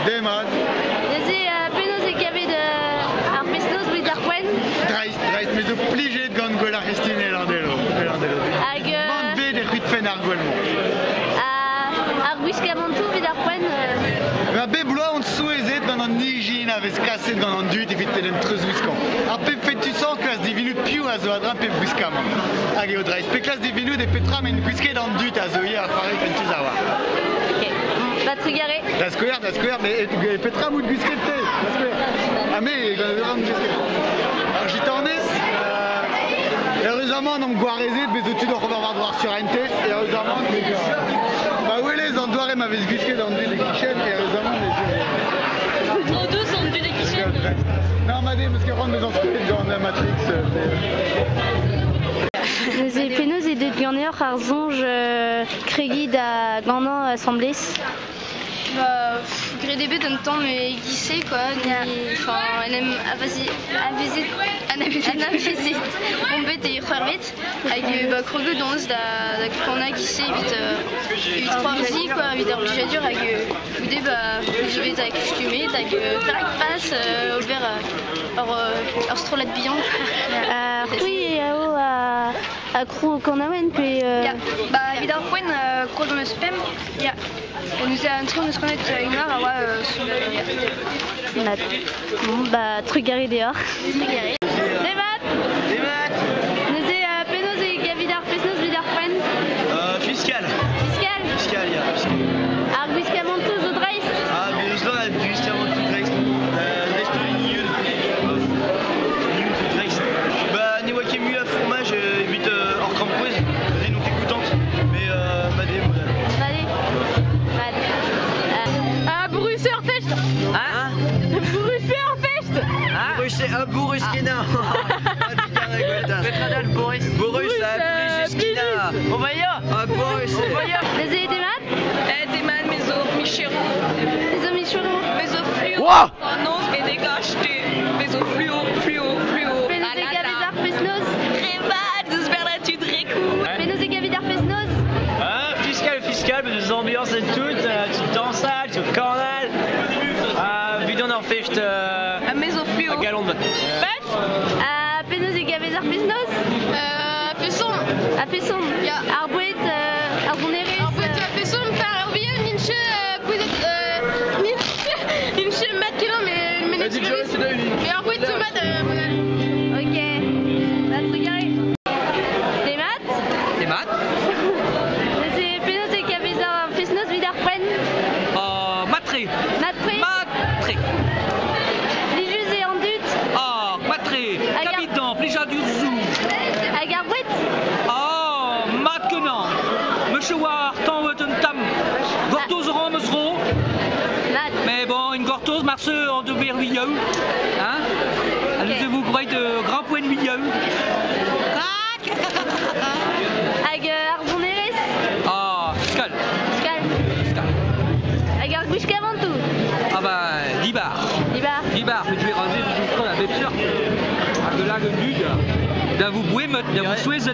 Demat. Deze penaos e gavet ar fest-noz blid ar poen. Dreist, mais obligé de gant gwell ar restine landelo. Hag Man bet e c'hut fen ar gwellmont. ar gwiskamantou vid ar poen. Ma be bloa on souezet gant an nijin a vez kaset gant an dut evit tel en treuz wiskan. Ar pep fetusan klas divinut piou a zo adra pep gwiskaman. Hag eo dreist. Pe klas divinut e petra men gwisket an dut a zo a fare fentuz a war. Ok. Ba trugare. Da skouer, mais petra mout gwisket te. Ah me, gant an gwisket. Ar jitornez, heureusement on gwarezet bez o tud oc'h war dwar sur entes, et heureusement ba ouelez an doare ma vez gwisket an dut e kichen, et heureusement Tro deus an dut e kichen. non, ma deus ket ron eus an skoet gant Matrix. Deze penaos e deut ganeoc'h ar zonj kregid a gannañ assemblez. Bah, gret ebet un tamm e gise, quoi. Enfin, en em avezet on bet e c'hoarvet. Hag ba krogeu donz da kona gise evit c'hoarzi, quoi, evit ar blijadur. Hag goude, ba, evit a kustumet, hag ferrak pas ober ar strolat bihan. C'hwi eo a krou kanaouenn pe... Ya, ba, evit ar poen krog eus pem, ya. Nous a entré on se connaît une heure à voir sur le Bon, bah, trugare deoc'h. Trugare. Demat. Neuze penaos e gavet ar fest-noz vid ar poen. Fiscal, ya. Ar gwiskamantou zo dreist. Ah, mais je dois juste avant tout dreist. Dreist ligneux. Bah, ne voit qu'il y a mieux à fromage, évite hors crampoise, des non écoutantes. Mais, madé, Brusserfest. Hein? Brusserfest. Ah, Boruskina. Boris, Boruskina. On va y aller. Ah, Boris. Neuze demat. Demat mezo micheron, Mezo micheron. mezo fluo, noz et dégagé, mezo fluo. Penaos e gavet ar fest-noz. Revad, deus berlatu drekou. Penaos e gavet ar fest-noz. Ah, fiscal, des ambiances et tout, tu danses, tu carnaval. Vidon en fecht A mezo fluo. à Galonde. Penaos e gavet ar fest-noz. Pesom. A pesom. Ya. Ar boued, ar bonerez. Ar boued pesom par ar bihan minche minche mat kenan mais ar boued tomat Ok. Ba trugare. Demat. Neuze penaos e gavet ar fest-noz vid ar poen. Matré. Plijus e an dut. Matré. Kabitan, plija d'urzou. Hag ar boued. Mat kenan. Monsieur War, tant un tam. Gortoz ran meusro. Mat. Mais bon, une gortoz marce en deux berlieux. Hein? Allez-vous croyez de grand point de milieu? Hag ar bonerez. Fiscal. Skal. Hag ar gwiskamantou. Ah bah, 10 bars. Dibar. Mais tu les raser, tu joues la même sûr. De là, le nul. D'un vous bouez, d'un vous souhaitez.